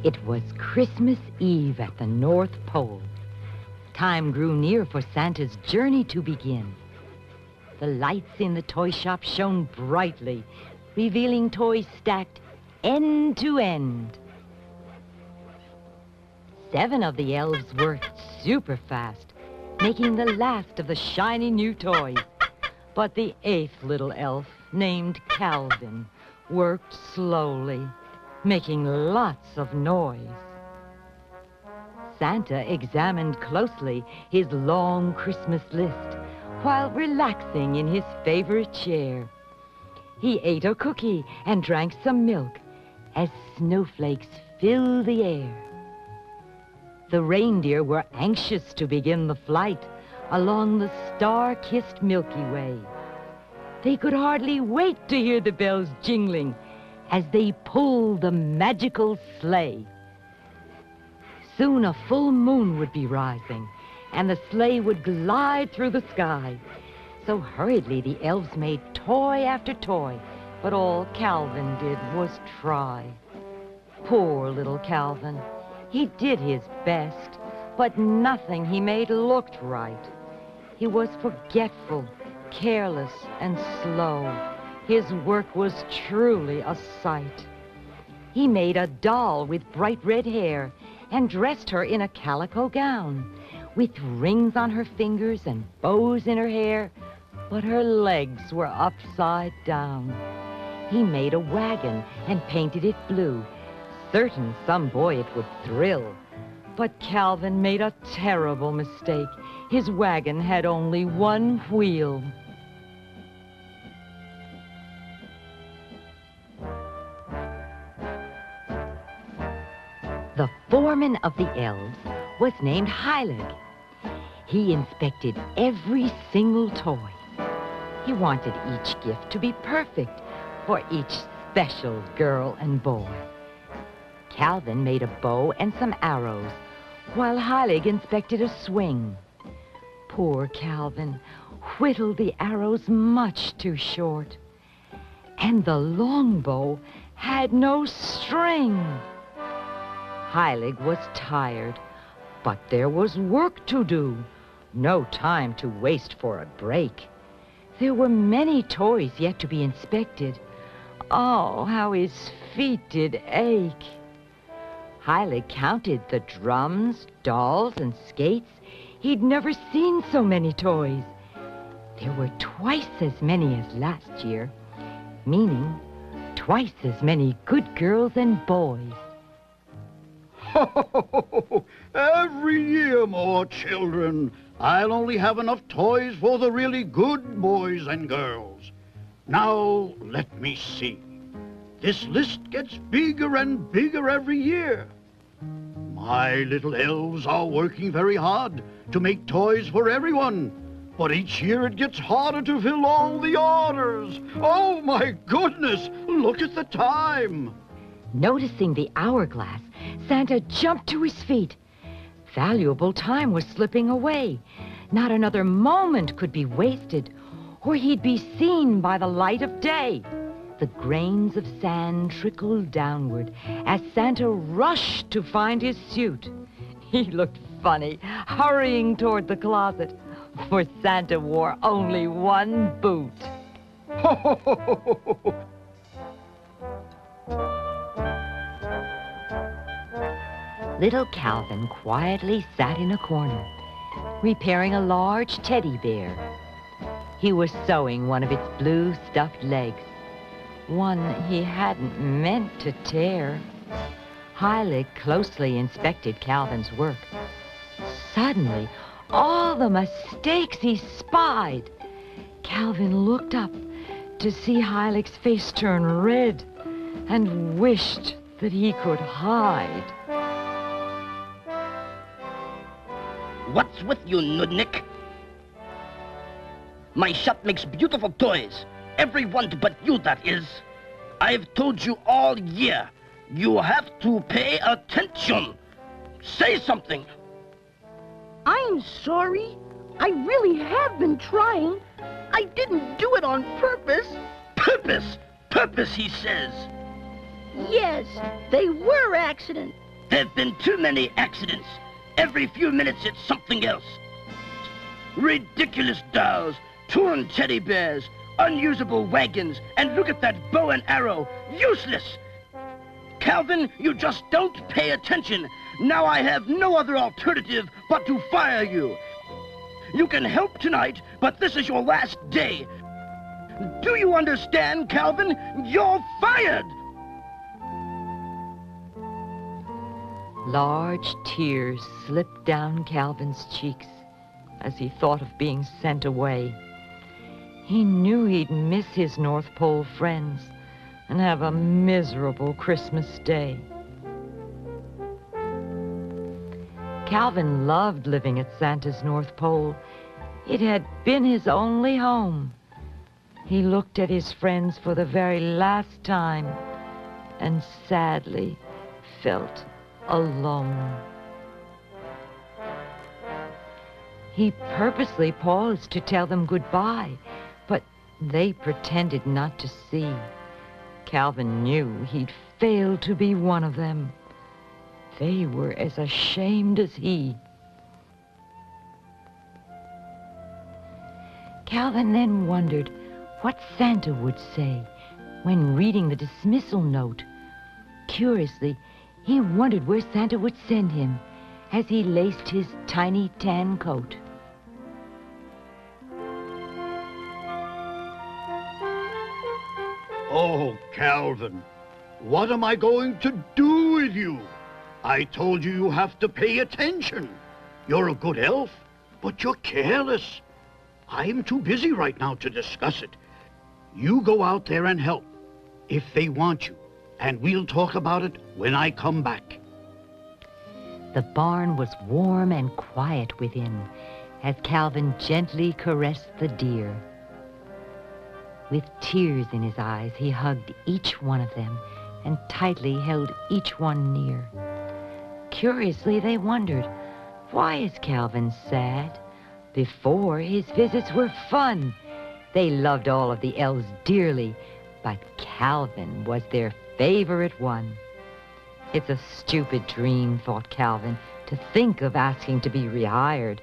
It was Christmas Eve at the North Pole. Time grew near for Santa's journey to begin. The lights in the toy shop shone brightly, revealing toys stacked end to end. 7 of the elves worked super fast, making the last of the shiny new toys. But the 8th little elf, named Calvin, worked slowly, making lots of noise. Santa examined closely his long Christmas list while relaxing in his favorite chair. He ate a cookie and drank some milk as snowflakes filled the air. The reindeer were anxious to begin the flight along the star-kissed Milky Way. They could hardly wait to hear the bells jingling as they pulled the magical sleigh. Soon a full moon would be rising, and the sleigh would glide through the sky. So hurriedly the elves made toy after toy, but all Calvin did was try. Poor little Calvin. He did his best, but nothing he made looked right. He was forgetful, careless, and slow. His work was truly a sight. He made a doll with bright red hair and dressed her in a calico gown, with rings on her fingers and bows in her hair, but her legs were upside down. He made a wagon and painted it blue, certain some boy it would thrill. But Calvin made a terrible mistake. His wagon had only one wheel. The foreman of the elves was named Heilig. He inspected every single toy. He wanted each gift to be perfect for each special girl and boy. Calvin made a bow and some arrows, while Heilig inspected a swing. Poor Calvin whittled the arrows much too short, and the longbow had no string. Heilig was tired, but there was work to do. No time to waste for a break. There were many toys yet to be inspected. Oh, how his feet did ache. Heilig counted the drums, dolls, and skates. He'd never seen so many toys. There were twice as many as last year, meaning twice as many good girls and boys. Every year more children. I'll only have enough toys for the really good boys and girls. Now, let me see. This list gets bigger and bigger every year. My little elves are working very hard to make toys for everyone. But each year it gets harder to fill all the orders. Oh, my goodness! Look at the time. Noticing the hourglass, Santa jumped to his feet. Valuable time was slipping away. Not another moment could be wasted, or he'd be seen by the light of day. The grains of sand trickled downward as Santa rushed to find his suit. He looked funny, hurrying toward the closet, for Santa wore only one boot. Little Calvin quietly sat in a corner, repairing a large teddy bear. He was sewing one of its blue stuffed legs, one he hadn't meant to tear. Heilig closely inspected Calvin's work. Suddenly, all the mistakes he spied. Calvin looked up to see Heilig's face turn red and wished that he could hide. What's with you, Nudnik? My shop makes beautiful toys. Everyone but you, that is. I've told you all year. You have to pay attention. Say something. I'm sorry. I really have been trying. I didn't do it on purpose. Purpose? Purpose, he says. Yes, they were accidents. There've been too many accidents. Every few minutes it's something else. Ridiculous dolls, torn teddy bears, unusable wagons, and look at that bow and arrow. Useless! Calvin, you just don't pay attention. Now I have no other alternative but to fire you. You can help tonight, but this is your last day. Do you understand, Calvin? You're fired! Large tears slipped down Calvin's cheeks as he thought of being sent away. He knew he'd miss his North Pole friends and have a miserable Christmas day. Calvin loved living at Santa's North Pole. It had been his only home. He looked at his friends for the very last time and sadly felt alone. He purposely paused to tell them goodbye, but they pretended not to see. Calvin knew he'd failed to be one of them. They were as ashamed as he. Calvin then wondered what Santa would say when reading the dismissal note. Curiously, he wondered where Santa would send him as he laced his tiny tan coat. Oh, Calvin, what am I going to do with you? I told you you have to pay attention. You're a good elf, but you're careless. I'm too busy right now to discuss it. You go out there and help, if they want you, and we'll talk about it when I come back. The barn was warm and quiet within as Calvin gently caressed the deer. With tears in his eyes, he hugged each one of them and tightly held each one near. Curiously, they wondered, why is Calvin sad? Before, his visits were fun. They loved all of the elves dearly, but Calvin was their favorite one. It's a stupid dream, thought Calvin, to think of asking to be rehired.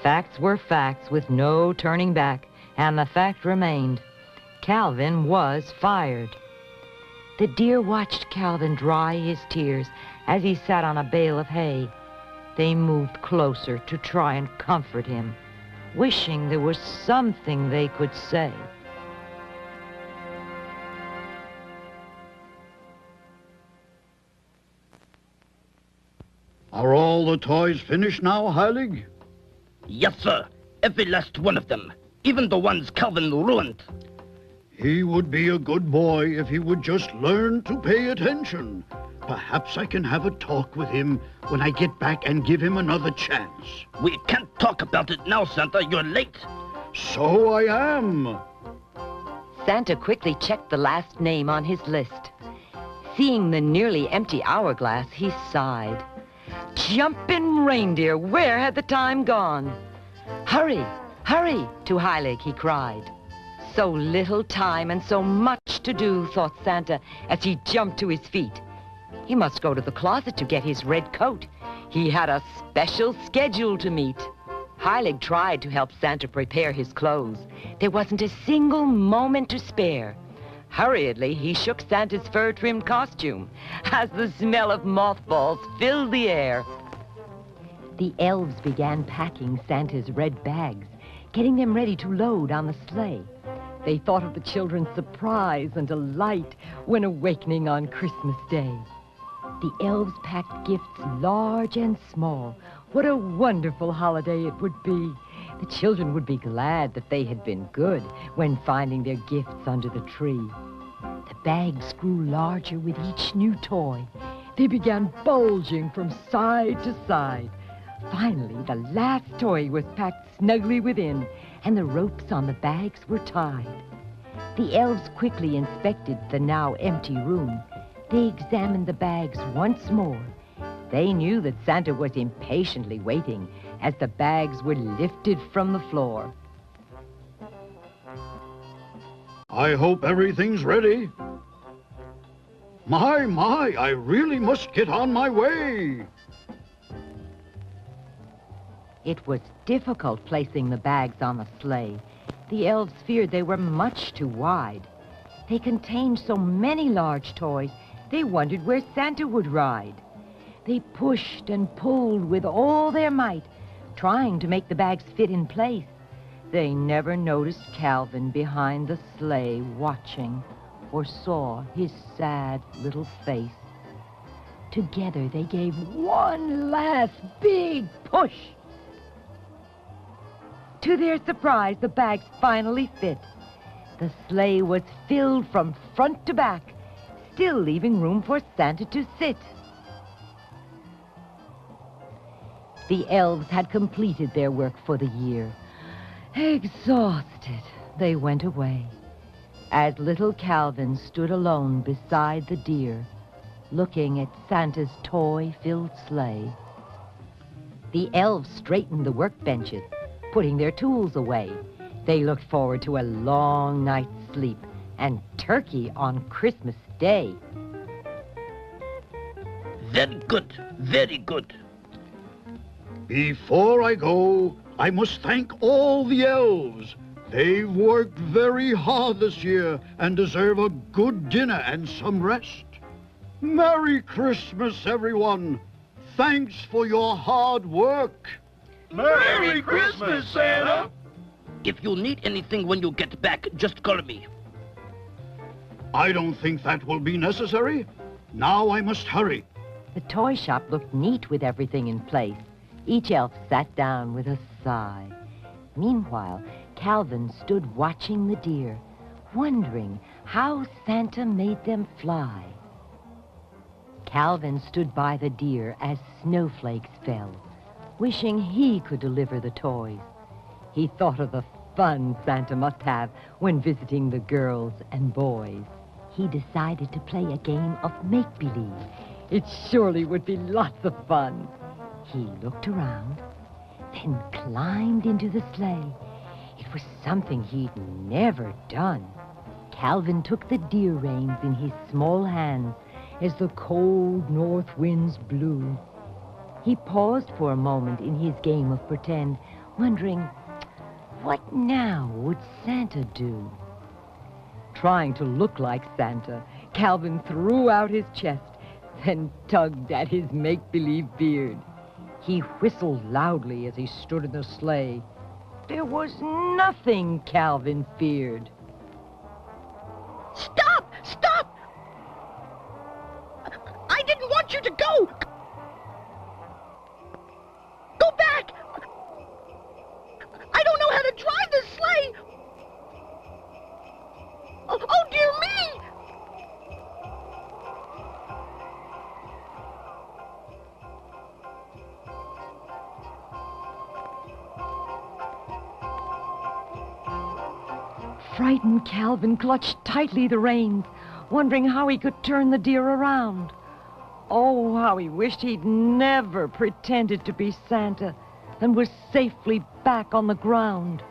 Facts were facts with no turning back, and the fact remained. Calvin was fired. The deer watched Calvin dry his tears as he sat on a bale of hay. They moved closer to try and comfort him, wishing there was something they could say. Are all the toys finished now, Heilig? Yes, sir. Every last one of them. Even the ones Calvin ruined. He would be a good boy if he would just learn to pay attention. Perhaps I can have a talk with him when I get back and give him another chance. We can't talk about it now, Santa. You're late. So I am. Santa quickly checked the last name on his list. Seeing the nearly empty hourglass, he sighed. Jumpin' reindeer, where had the time gone? Hurry, hurry, to Heilig, he cried. So little time and so much to do, thought Santa as he jumped to his feet. He must go to the closet to get his red coat. He had a special schedule to meet. Heilig tried to help Santa prepare his clothes. There wasn't a single moment to spare. Hurriedly, he shook Santa's fur-trimmed costume as the smell of mothballs filled the air. The elves began packing Santa's red bags, getting them ready to load on the sleigh. They thought of the children's surprise and delight when awakening on Christmas Day. The elves packed gifts large and small. What a wonderful holiday it would be. The children would be glad that they had been good when finding their gifts under the tree. The bags grew larger with each new toy. They began bulging from side to side. Finally, the last toy was packed snugly within, and the ropes on the bags were tied. The elves quickly inspected the now empty room. They examined the bags once more. They knew that Santa was impatiently waiting as the bags were lifted from the floor. I hope everything's ready. My, I really must get on my way. It was difficult placing the bags on the sleigh. The elves feared they were much too wide. They contained so many large toys, they wondered where Santa would ride. They pushed and pulled with all their might, trying to make the bags fit in place. They never noticed Calvin behind the sleigh watching or saw his sad little face. Together they gave one last big push. To their surprise, the bags finally fit. The sleigh was filled from front to back, still leaving room for Santa to sit. The elves had completed their work for the year. Exhausted, they went away, as little Calvin stood alone beside the deer, looking at Santa's toy-filled sleigh. The elves straightened the workbenches, putting their tools away. They looked forward to a long night's sleep and turkey on Christmas Day. Very good, very good. Before I go, I must thank all the elves. They've worked very hard this year and deserve a good dinner and some rest. Merry Christmas, everyone. Thanks for your hard work. Merry Christmas, Santa! If you need anything when you get back, just call me. I don't think that will be necessary. Now I must hurry. The toy shop looked neat with everything in place. Each elf sat down with a sigh. Meanwhile, Calvin stood watching the deer, wondering how Santa made them fly. Calvin stood by the deer as snowflakes fell, wishing he could deliver the toys. He thought of the fun Santa must have when visiting the girls and boys. He decided to play a game of make-believe. It surely would be lots of fun. He looked around, then climbed into the sleigh. It was something he'd never done. Calvin took the deer reins in his small hands as the cold north winds blew. He paused for a moment in his game of pretend, wondering, what now would Santa do? Trying to look like Santa, Calvin threw out his chest, then tugged at his make-believe beard. He whistled loudly as he stood in the sleigh. There was nothing Calvin feared. Stop! Stop! I didn't want you to go! Go back! I don't know how to drive this sleigh! frightened Calvin clutched tightly the reins, wondering how he could turn the deer around. Oh, how he wished he'd never pretended to be Santa and was safely back on the ground.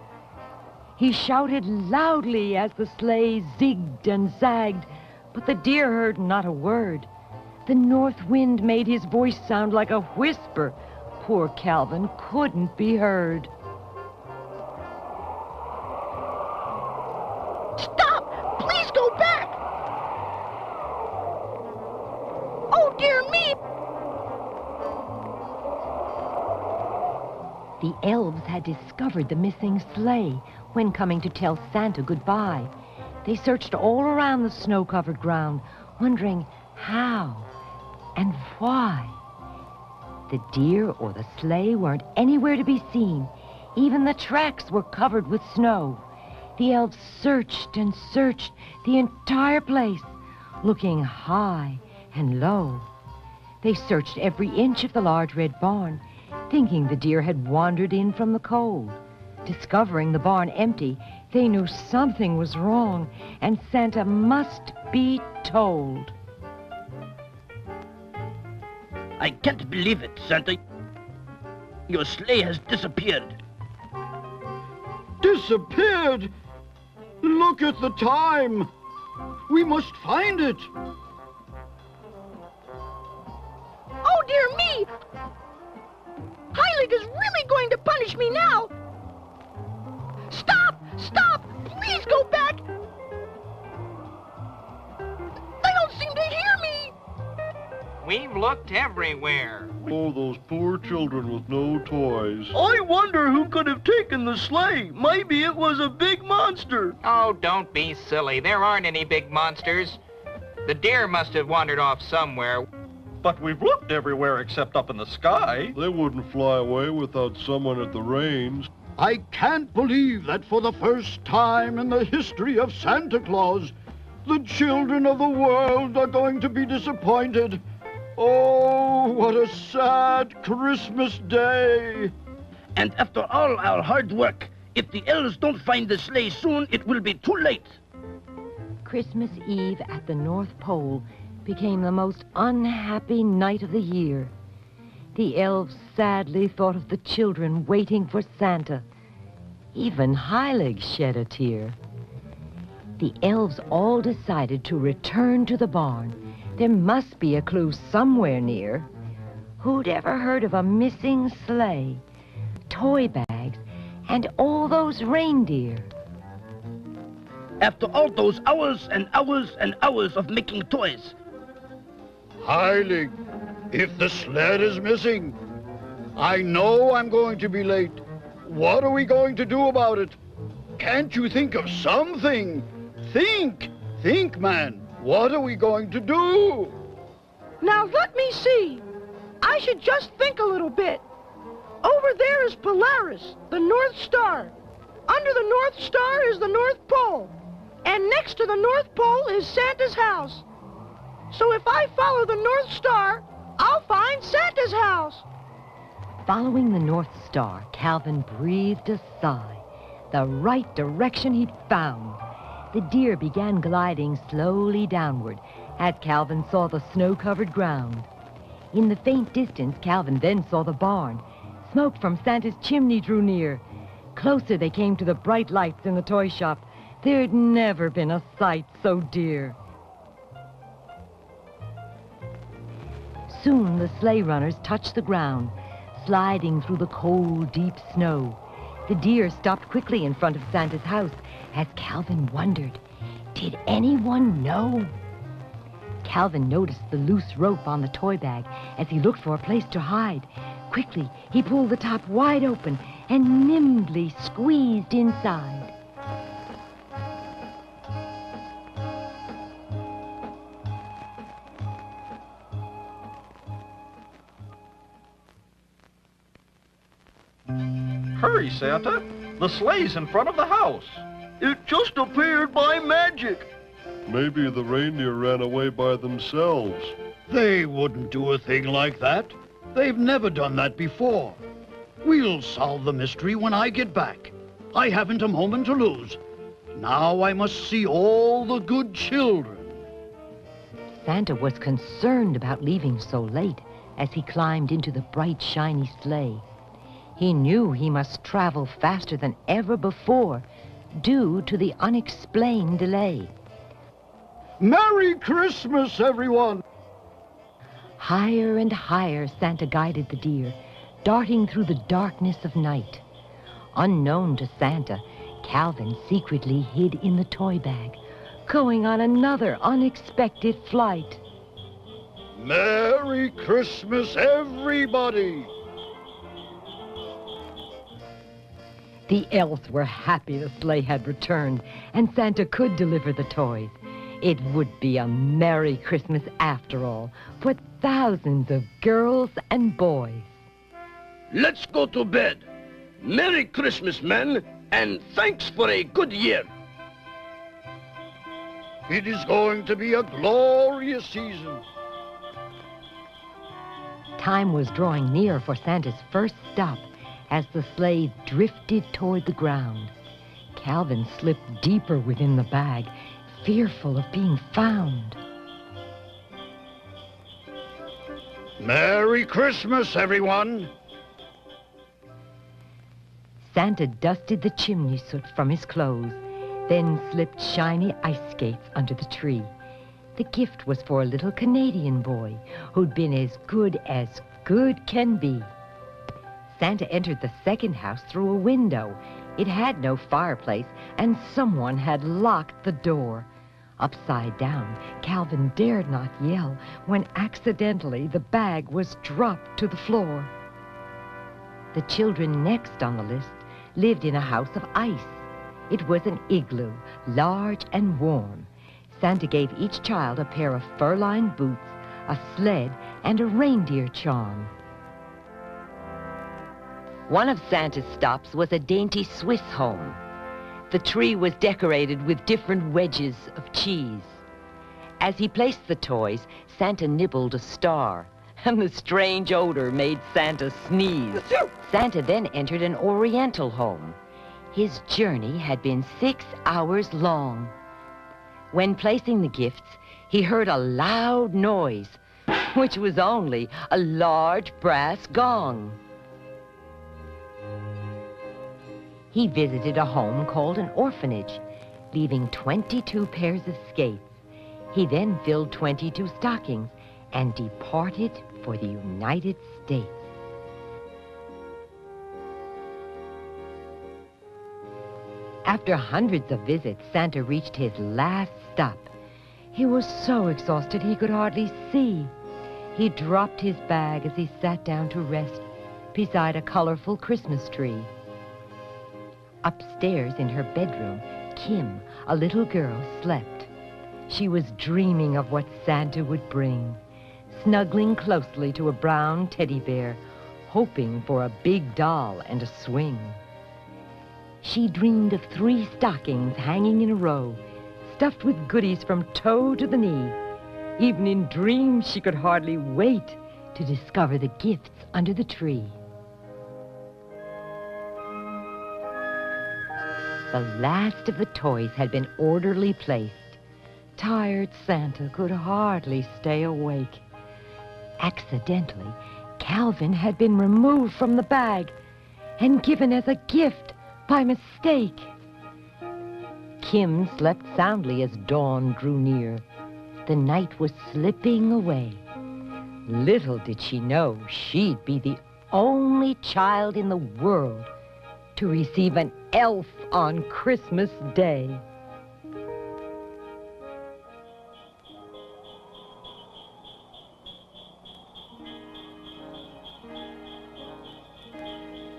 He shouted loudly as the sleigh zigged and zagged, but the deer heard not a word. The north wind made his voice sound like a whisper. Poor Calvin couldn't be heard. Stop! Please go back! Oh, dear me! The elves had discovered the missing sleigh when coming to tell Santa goodbye. They searched all around the snow-covered ground, wondering how and why. The deer or the sleigh weren't anywhere to be seen. Even the tracks were covered with snow. The elves searched and searched the entire place, looking high and low. They searched every inch of the large red barn, thinking the deer had wandered in from the cold. Discovering the barn empty, they knew something was wrong, and Santa must be told. I can't believe it, Santa. Your sleigh has disappeared. Disappeared? Look at the time. We must find it. Oh, dear me! Heilig is really going to punish me now! Stop! Stop! Please go back! They don't seem to hear me! We've looked everywhere. Oh, those poor children with no toys. I wonder who could have taken the sleigh. Maybe it was a big monster. Oh, don't be silly. There aren't any big monsters. The deer must have wandered off somewhere. But we've looked everywhere except up in the sky. They wouldn't fly away without someone at the reins. I can't believe that for the first time in the history of Santa Claus, the children of the world are going to be disappointed. Oh, what a sad Christmas day! And after all our hard work, if the elves don't find the sleigh soon, it will be too late. Christmas Eve at the North Pole became the most unhappy night of the year. The elves sadly thought of the children waiting for Santa. Even Heilig shed a tear. The elves all decided to return to the barn. There must be a clue somewhere near. Who'd ever heard of a missing sleigh, toy bags, and all those reindeer? After all those hours and hours and hours of making toys. Heilig, if the sled is missing, I know I'm going to be late. What are we going to do about it? Can't you think of something? Think, man. What are we going to do? Now let me see. I should just think a little bit. Over there is Polaris, the North Star. Under the North Star is the North Pole. And next to the North Pole is Santa's house. So if I follow the North Star, I'll find Santa's house. Following the North Star, Calvin breathed a sigh. The right direction he'd found. The deer began gliding slowly downward as Calvin saw the snow-covered ground. In the faint distance, Calvin then saw the barn. Smoke from Santa's chimney drew near. Closer they came to the bright lights in the toy shop. There'd never been a sight so dear. Soon the sleigh runners touched the ground, sliding through the cold, deep snow. The deer stopped quickly in front of Santa's house as Calvin wondered, did anyone know? Calvin noticed the loose rope on the toy bag as he looked for a place to hide. Quickly, he pulled the top wide open and nimbly squeezed inside. Hurry, Santa. The sleigh's in front of the house. It just appeared by magic. Maybe the reindeer ran away by themselves. They wouldn't do a thing like that. They've never done that before. We'll solve the mystery when I get back. I haven't a moment to lose. Now I must see all the good children. Santa was concerned about leaving so late as he climbed into the bright, shiny sleigh. He knew he must travel faster than ever before due to the unexplained delay. Merry Christmas, everyone! Higher and higher Santa guided the deer, darting through the darkness of night. Unknown to Santa, Calvin secretly hid in the toy bag, going on another unexpected flight. Merry Christmas, everybody! The elves were happy the sleigh had returned, and Santa could deliver the toys. It would be a Merry Christmas after all, for thousands of girls and boys. Let's go to bed. Merry Christmas, men, and thanks for a good year. It is going to be a glorious season. Time was drawing near for Santa's first stop as the sleigh drifted toward the ground. Calvin slipped deeper within the bag, fearful of being found. Merry Christmas, everyone! Santa dusted the chimney soot from his clothes, then slipped shiny ice skates under the tree. The gift was for a little Canadian boy who'd been as good can be. Santa entered the second house through a window. It had no fireplace, and someone had locked the door. Upside down, Calvin dared not yell when accidentally the bag was dropped to the floor. The children next on the list lived in a house of ice. It was an igloo, large and warm. Santa gave each child a pair of fur-lined boots, a sled, and a reindeer charm. One of Santa's stops was a dainty Swiss home. The tree was decorated with different wedges of cheese. As he placed the toys, Santa nibbled a star, and the strange odor made Santa sneeze. Santa then entered an Oriental home. His journey had been 6 hours long. When placing the gifts, he heard a loud noise, which was only a large brass gong. He visited a home called an orphanage, leaving 22 pairs of skates. He then filled 22 stockings and departed for the United States. After hundreds of visits, Santa reached his last stop. He was so exhausted he could hardly see. He dropped his bag as he sat down to rest beside a colorful Christmas tree. Upstairs in her bedroom, Kim, a little girl, slept. She was dreaming of what Santa would bring, snuggling closely to a brown teddy bear, hoping for a big doll and a swing. She dreamed of 3 stockings hanging in a row, stuffed with goodies from toe to the knee. Even in dreams, she could hardly wait to discover the gifts under the tree. The last of the toys had been orderly placed. Tired Santa could hardly stay awake. Accidentally, Calvin had been removed from the bag and given as a gift by mistake. Kim slept soundly as dawn drew near. The night was slipping away. Little did she know she'd be the only child in the world to receive an elf on Christmas Day.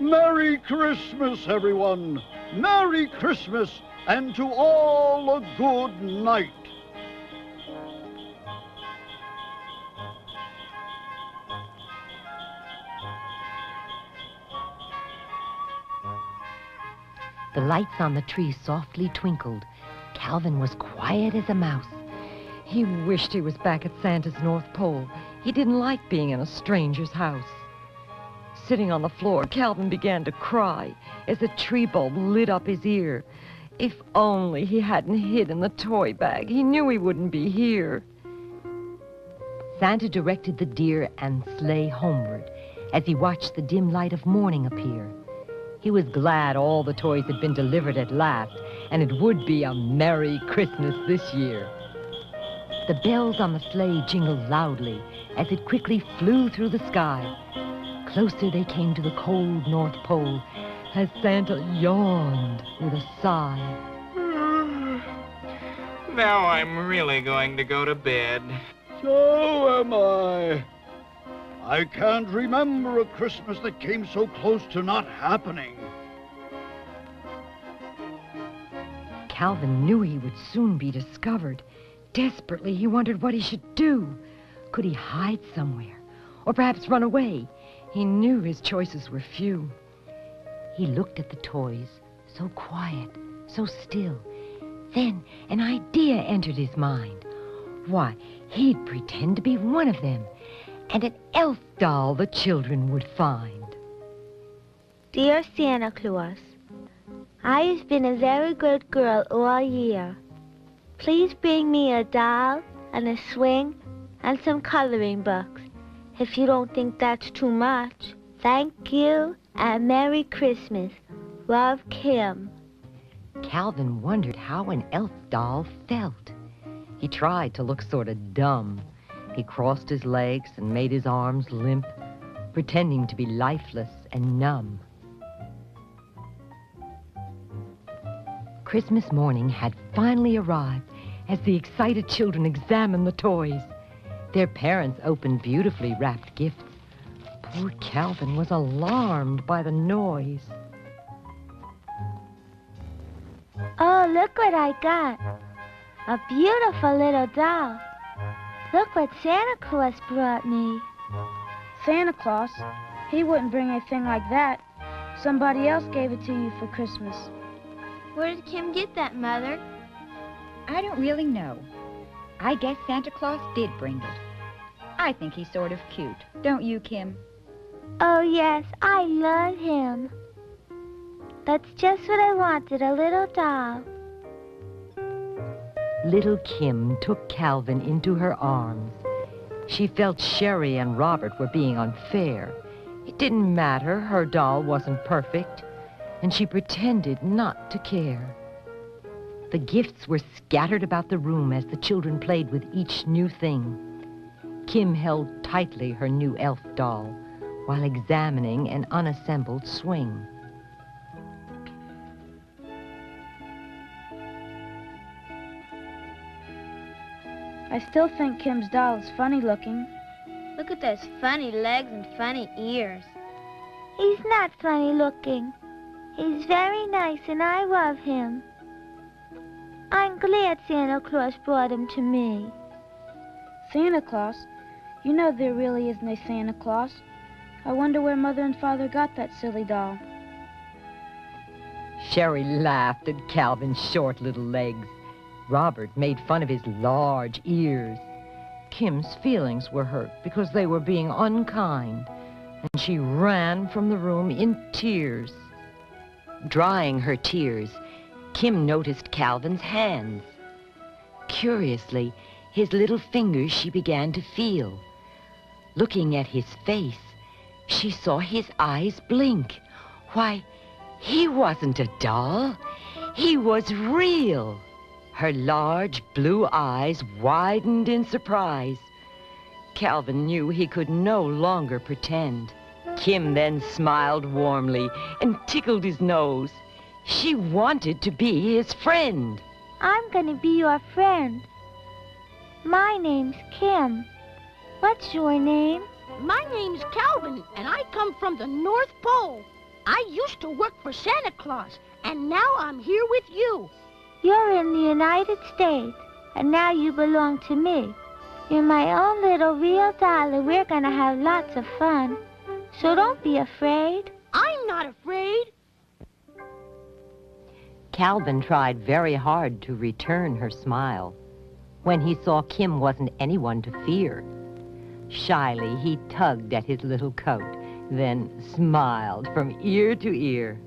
Merry Christmas, everyone! Merry Christmas, and to all a good night! The lights on the tree softly twinkled. Calvin was quiet as a mouse. He wished he was back at Santa's North Pole. He didn't like being in a stranger's house. Sitting on the floor, Calvin began to cry as a tree bulb lit up his ear. If only he hadn't hidden the toy bag. He knew he wouldn't be here. Santa directed the deer and sleigh homeward as he watched the dim light of morning appear. He was glad all the toys had been delivered at last, and it would be a Merry Christmas this year. The bells on the sleigh jingled loudly as it quickly flew through the sky. Closer they came to the cold North Pole as Santa yawned with a sigh. Now I'm really going to go to bed. So am I. I can't remember a Christmas that came so close to not happening. Calvin knew he would soon be discovered. Desperately, he wondered what he should do. Could he hide somewhere? Or perhaps run away? He knew his choices were few. He looked at the toys, so quiet, so still. Then an idea entered his mind. Why, he'd pretend to be one of them, and an elf doll the children would find. Dear Santa Claus, I have been a very good girl all year. Please bring me a doll and a swing and some coloring books. If you don't think that's too much, thank you and Merry Christmas. Love, Kim. Calvin wondered how an elf doll felt. He tried to look sort of dumb. He crossed his legs and made his arms limp, pretending to be lifeless and numb. Christmas morning had finally arrived as the excited children examined the toys. Their parents opened beautifully wrapped gifts. Poor Calvin was alarmed by the noise. Oh, look what I got. A beautiful little doll. Look what Santa Claus brought me. Santa Claus? He wouldn't bring a thing like that. Somebody else gave it to you for Christmas. Where did Kim get that, Mother? I don't really know. I guess Santa Claus did bring it. I think he's sort of cute. Don't you, Kim? Oh, yes, I love him. That's just what I wanted, a little doll. Little Kim took Calvin into her arms. She felt Sherry and Robert were being unfair. It didn't matter, her doll wasn't perfect, and she pretended not to care. The gifts were scattered about the room as the children played with each new thing. Kim held tightly her new elf doll while examining an unassembled swing. I still think Kim's doll is funny looking. Look at those funny legs and funny ears. He's not funny looking. He's very nice and I love him. I'm glad Santa Claus brought him to me. Santa Claus? You know there really isn't a Santa Claus. I wonder where Mother and Father got that silly doll. Sherry laughed at Calvin's short little legs. Robert made fun of his large ears. Kim's feelings were hurt because they were being unkind, and she ran from the room in tears. Drying her tears, Kim noticed Calvin's hands. Curiously, his little fingers she began to feel. Looking at his face, she saw his eyes blink. Why, he wasn't a doll. He was real. Her large blue eyes widened in surprise. Calvin knew he could no longer pretend. Kim then smiled warmly and tickled his nose. She wanted to be his friend. I'm gonna be your friend. My name's Kim. What's your name? My name's Calvin, and I come from the North Pole. I used to work for Santa Claus, and now I'm here with you. You're in the United States, and now you belong to me. You're my own little real doll, and we're gonna have lots of fun. So don't be afraid. I'm not afraid. Calvin tried very hard to return her smile when he saw Kim wasn't anyone to fear. Shyly, he tugged at his little coat, then smiled from ear to ear.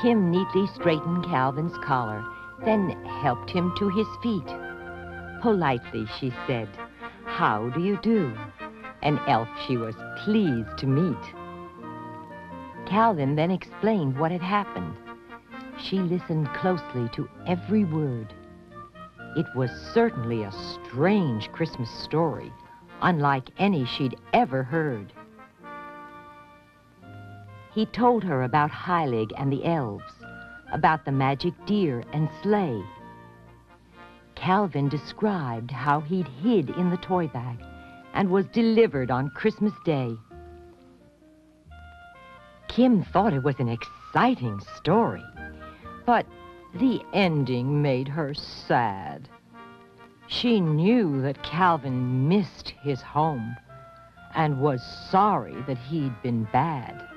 Kim neatly straightened Calvin's collar, then helped him to his feet. Politely, she said, "How do you do?" An elf she was pleased to meet. Calvin then explained what had happened. She listened closely to every word. It was certainly a strange Christmas story, unlike any she'd ever heard. He told her about Heilig and the elves, about the magic deer and sleigh. Calvin described how he'd hid in the toy bag and was delivered on Christmas Day. Kim thought it was an exciting story, but the ending made her sad. She knew that Calvin missed his home and was sorry that he'd been bad.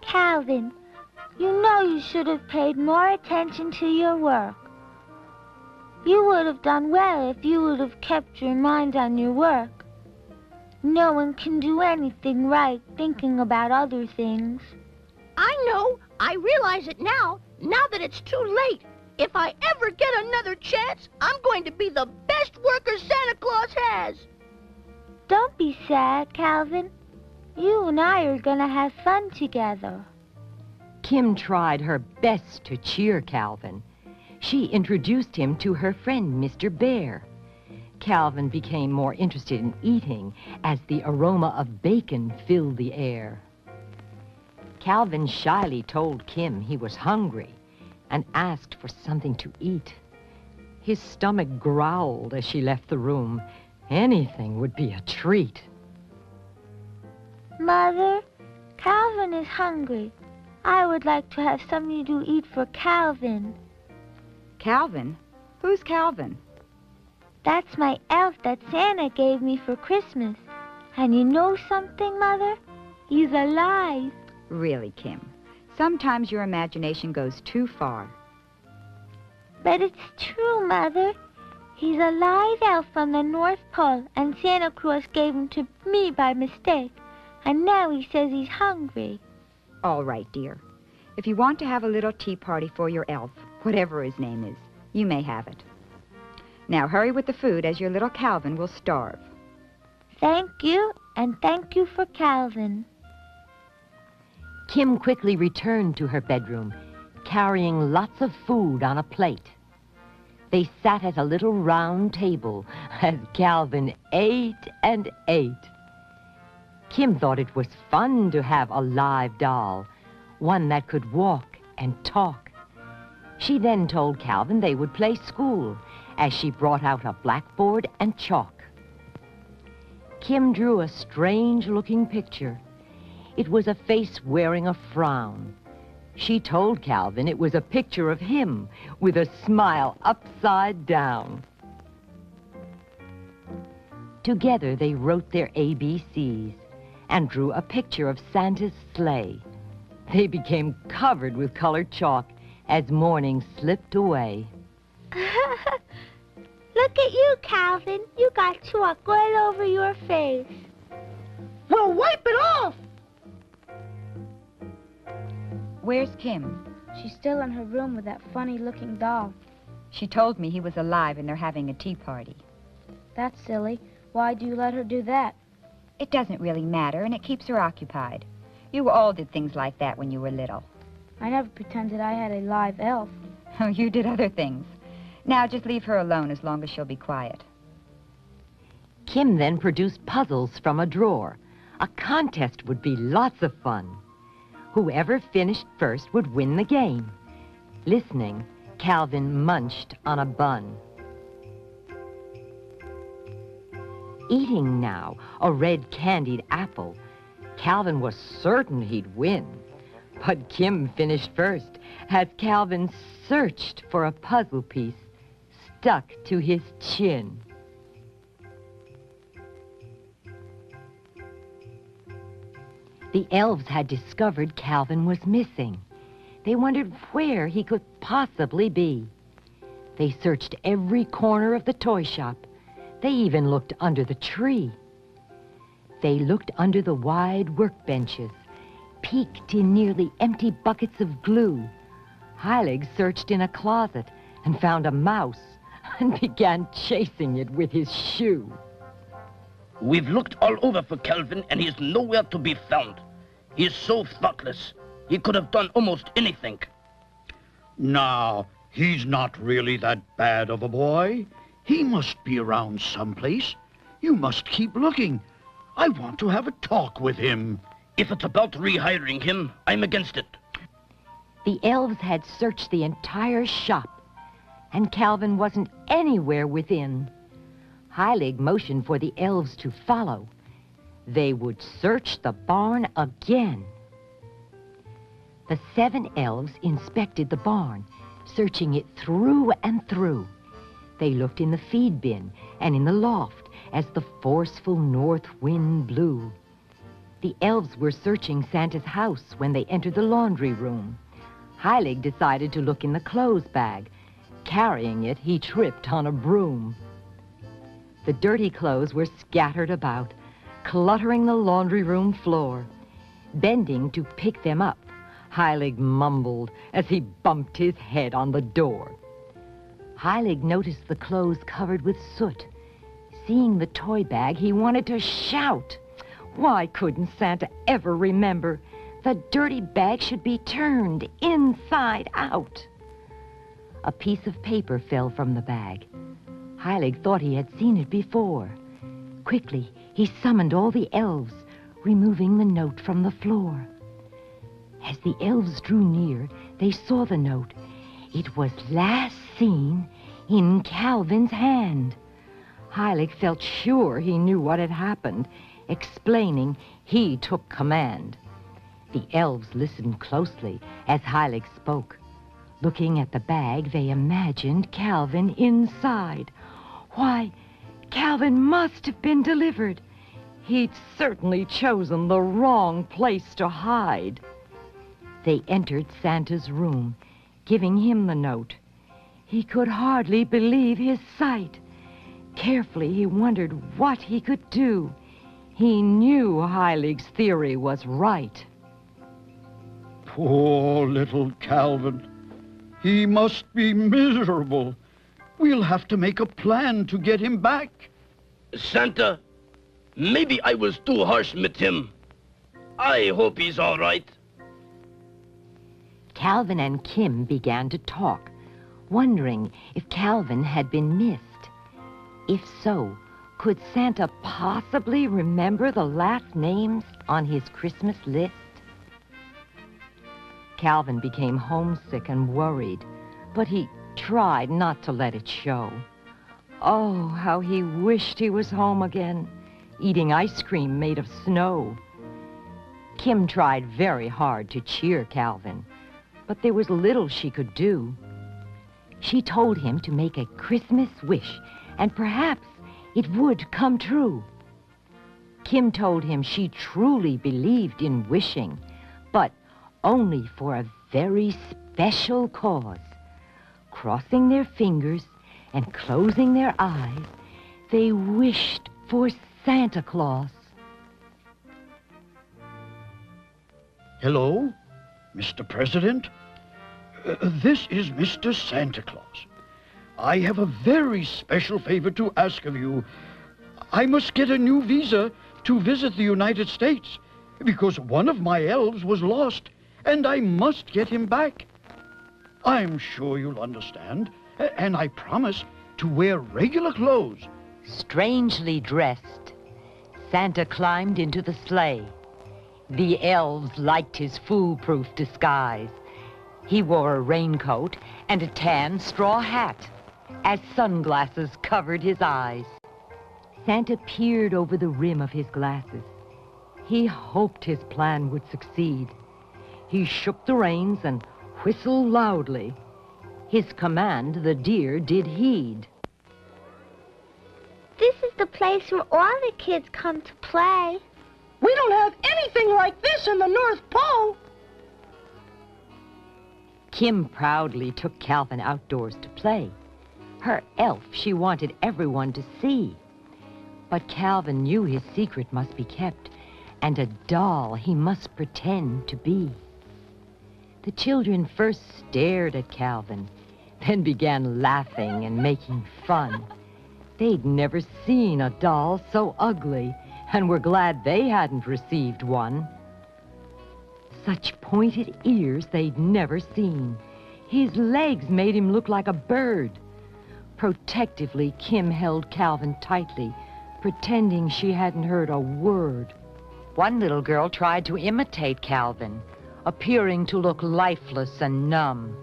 Calvin, you know you should have paid more attention to your work. You would have done well if you would have kept your mind on your work. No one can do anything right thinking about other things. I know. I realize it now that it's too late. If I ever get another chance, I'm going to be the best worker Santa Claus has. Don't be sad, Calvin. You and I are gonna have fun together. Kim tried her best to cheer Calvin. She introduced him to her friend, Mr. Bear. Calvin became more interested in eating as the aroma of bacon filled the air. Calvin shyly told Kim he was hungry and asked for something to eat. His stomach growled as she left the room. Anything would be a treat. Mother, Calvin is hungry. I would like to have something to eat for Calvin. Calvin? Who's Calvin? That's my elf that Santa gave me for Christmas. And you know something, Mother? He's alive. Really, Kim. Sometimes your imagination goes too far. But it's true, Mother. He's a live elf from the North Pole, and Santa Claus gave him to me by mistake. And now he says he's hungry. All right, dear. If you want to have a little tea party for your elf, whatever his name is, you may have it. Now hurry with the food, as your little Calvin will starve. Thank you, and thank you for Calvin. Kim quickly returned to her bedroom, carrying lots of food on a plate. They sat at a little round table as Calvin ate and ate. Kim thought it was fun to have a live doll, one that could walk and talk. She then told Calvin they would play school as she brought out a blackboard and chalk. Kim drew a strange-looking picture. It was a face wearing a frown. She told Calvin it was a picture of him with a smile upside down. Together they wrote their ABCs and drew a picture of Santa's sleigh. They became covered with colored chalk as morning slipped away. Look at you, Calvin. You got chalk all over your face. Well, wipe it off! Where's Kim? She's still in her room with that funny-looking doll. She told me he was alive and they're having a tea party. That's silly. Why do you let her do that? It doesn't really matter, and it keeps her occupied. You all did things like that when you were little. I never pretended I had a live elf. Oh, you did other things. Now just leave her alone as long as she'll be quiet. Kim then produced puzzles from a drawer. A contest would be lots of fun. Whoever finished first would win the game. Listening, Calvin munched on a bun. Eating now a red candied apple, Calvin was certain he'd win. But Kim finished first as Calvin searched for a puzzle piece stuck to his chin. The elves had discovered Calvin was missing. They wondered where he could possibly be. They searched every corner of the toy shop. They even looked under the tree. They looked under the wide workbenches, peeked in nearly empty buckets of glue. Heilig searched in a closet and found a mouse and began chasing it with his shoe. We've looked all over for Calvin, and he's nowhere to be found. He's so thoughtless. He could have done almost anything. Now, he's not really that bad of a boy. He must be around someplace. You must keep looking. I want to have a talk with him. If it's about rehiring him, I'm against it. The elves had searched the entire shop, and Calvin wasn't anywhere within. Heilig motioned for the elves to follow. They would search the barn again. The 7 elves inspected the barn, searching it through and through. They looked in the feed bin and in the loft as the forceful north wind blew. The elves were searching Santa's house when they entered the laundry room. Heilig decided to look in the clothes bag. Carrying it, he tripped on a broom. The dirty clothes were scattered about, cluttering the laundry room floor. Bending to pick them up, Heilig mumbled as he bumped his head on the door. Heilig noticed the clothes covered with soot. Seeing the toy bag, he wanted to shout. Why couldn't Santa ever remember? The dirty bag should be turned inside out. A piece of paper fell from the bag. Heilig thought he had seen it before. Quickly, he summoned all the elves, removing the note from the floor. As the elves drew near, they saw the note. It was last seen in Calvin's hand. Heilig felt sure he knew what had happened. Explaining, he took command. The elves listened closely as Heilig spoke. Looking at the bag, they imagined Calvin inside. Why, Calvin must have been delivered. He'd certainly chosen the wrong place to hide. They entered Santa's room, giving him the note. He could hardly believe his sight. Carefully, he wondered what he could do. He knew Heilig's theory was right. Poor little Calvin. He must be miserable. We'll have to make a plan to get him back. Santa, maybe I was too harsh with him. I hope he's all right. Calvin and Kim began to talk, wondering if Calvin had been missed. If so, could Santa possibly remember the last names on his Christmas list? Calvin became homesick and worried, but he tried not to let it show. Oh, how he wished he was home again, eating ice cream made of snow. Kim tried very hard to cheer Calvin, but there was little she could do. She told him to make a Christmas wish, and perhaps it would come true. Kim told him she truly believed in wishing, but only for a very special cause. Crossing their fingers and closing their eyes, they wished for Santa Claus. Hello, Mr. President. This is Mr. Santa Claus. I have a very special favor to ask of you. I must get a new visa to visit the United States because one of my elves was lost, and I must get him back. I'm sure you'll understand, and I promise to wear regular clothes. Strangely dressed, Santa climbed into the sleigh. The elves liked his foolproof disguise. He wore a raincoat and a tan straw hat, as sunglasses covered his eyes. Santa peered over the rim of his glasses. He hoped his plan would succeed. He shook the reins and whistled loudly. His command the deer did heed. This is the place where all the kids come to play. We don't have anything like this in the North Pole. Kim proudly took Calvin outdoors to play. Her elf she wanted everyone to see. But Calvin knew his secret must be kept, and a doll he must pretend to be. The children first stared at Calvin, then began laughing and making fun. They'd never seen a doll so ugly, and were glad they hadn't received one. Such pointed ears they'd never seen. His legs made him look like a bird. Protectively, Kim held Calvin tightly, pretending she hadn't heard a word. One little girl tried to imitate Calvin, appearing to look lifeless and numb.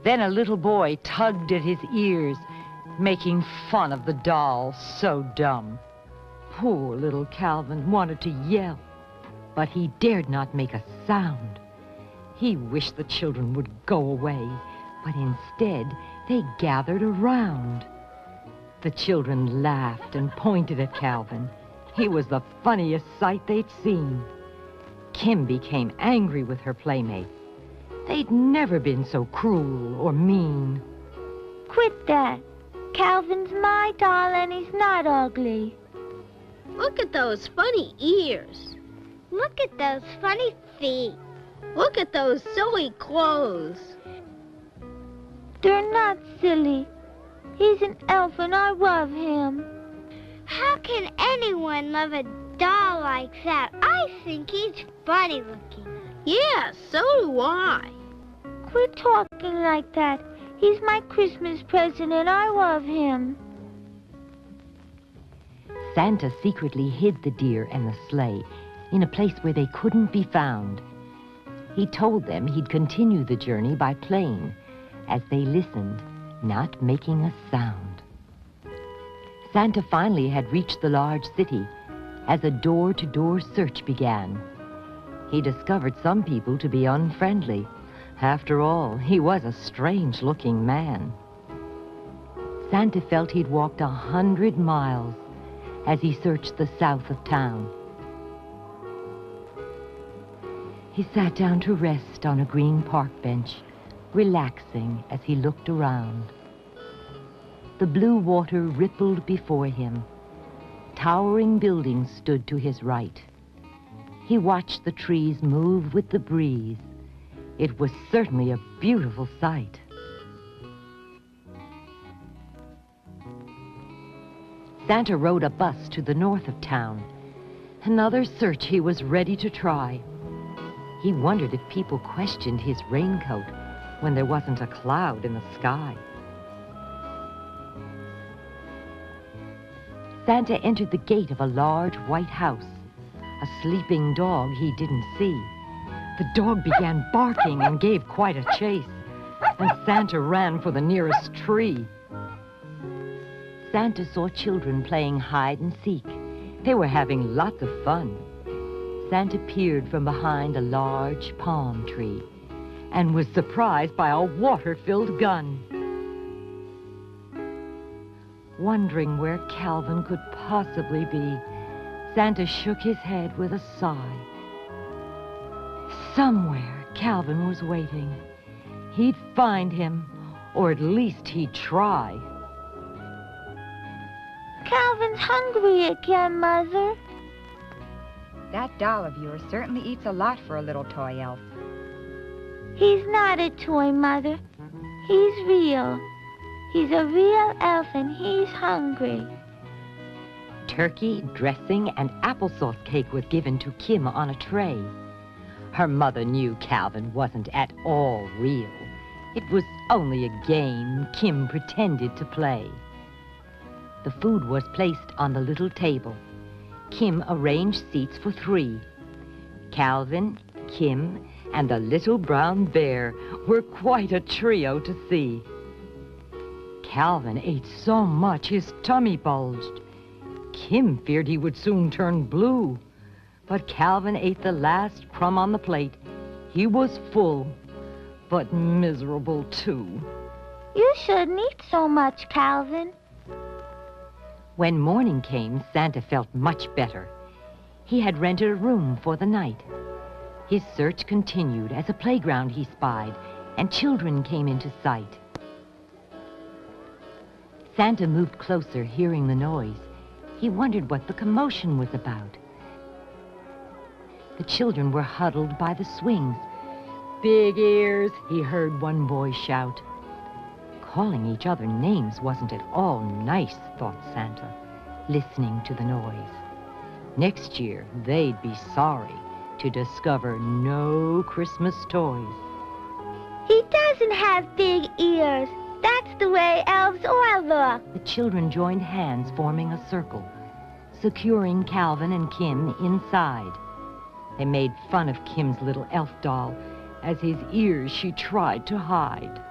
Then a little boy tugged at his ears, making fun of the doll, so dumb. Poor little Calvin wanted to yell, but he dared not make a sound. He wished the children would go away, but instead they gathered around. The children laughed and pointed at Calvin. He was the funniest sight they'd seen. Kim became angry with her playmate. They'd never been so cruel or mean. Quit that. Calvin's my doll and he's not ugly. Look at those funny ears. Look at those funny feet. Look at those silly clothes. They're not silly. He's an elf and I love him. How can anyone love a doll like that? I think he's funny looking. Yeah, so do I. Quit talking like that. He's my Christmas present and I love him. Santa secretly hid the deer and the sleigh in a place where they couldn't be found. He told them he'd continue the journey by plane as they listened, not making a sound. Santa finally had reached the large city as a door-to-door search began. He discovered some people to be unfriendly. After all, he was a strange-looking man. Santa felt he'd walked 100 miles as he searched the south of town. He sat down to rest on a green park bench, relaxing as he looked around. The blue water rippled before him. Towering buildings stood to his right. He watched the trees move with the breeze. It was certainly a beautiful sight. Santa rode a bus to the north of town. Another search he was ready to try. He wondered if people questioned his raincoat when there wasn't a cloud in the sky. Santa entered the gate of a large white house. A sleeping dog he didn't see. The dog began barking and gave quite a chase, and Santa ran for the nearest tree. Santa saw children playing hide and seek. They were having lots of fun. Santa peered from behind a large palm tree and was surprised by a water-filled gun. Wondering where Calvin could possibly be, Santa shook his head with a sigh. Somewhere Calvin was waiting. He'd find him, or at least he'd try. Calvin's hungry again, Mother. That doll of yours certainly eats a lot for a little toy elf. He's not a toy, Mother. He's real. He's a real elf and he's hungry. Turkey, dressing, and applesauce cake was given to Kim on a tray. Her mother knew Calvin wasn't at all real. It was only a game Kim pretended to play. The food was placed on the little table. Kim arranged seats for 3. Calvin, Kim, and the little brown bear were quite a trio to see. Calvin ate so much his tummy bulged. Kim feared he would soon turn blue. But Calvin ate the last crumb on the plate. He was full, but miserable too. You shouldn't eat so much, Calvin. When morning came, Santa felt much better. He had rented a room for the night. His search continued as a playground he spied, and children came into sight. Santa moved closer, hearing the noise. He wondered what the commotion was about. The children were huddled by the swings. "Big ears," he heard one boy shout. Calling each other names wasn't at all nice, thought Santa, listening to the noise. Next year, they'd be sorry to discover no Christmas toys. He doesn't have big ears. That's the way elves all look. The children joined hands, forming a circle, securing Calvin and Kim inside. They made fun of Kim's little elf doll, as his ears she tried to hide.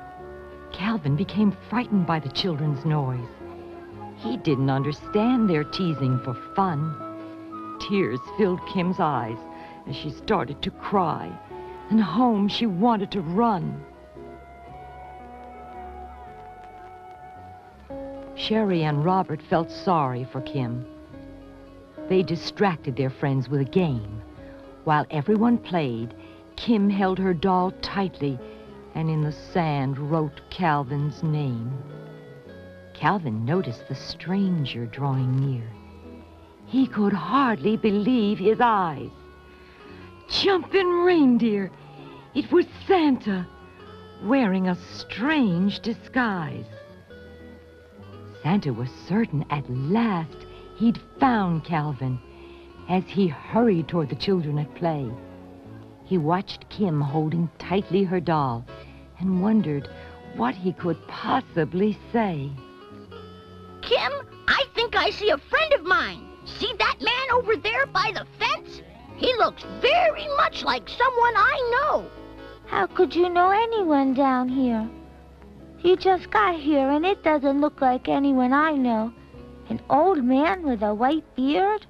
Calvin became frightened by the children's noise. He didn't understand their teasing for fun. Tears filled Kim's eyes as she started to cry, and home she wanted to run. Sherry and Robert felt sorry for Kim. They distracted their friends with a game. While everyone played, Kim held her doll tightly and in the sand wrote Calvin's name. Calvin noticed the stranger drawing near. He could hardly believe his eyes. Jumping reindeer! It was Santa, wearing a strange disguise. Santa was certain at last he'd found Calvin as he hurried toward the children at play. He watched Kim holding tightly her doll and wondered what he could possibly say. Kim, I think I see a friend of mine. See that man over there by the fence? He looks very much like someone I know. How could you know anyone down here? You just got here and it doesn't look like anyone I know. An old man with a white beard?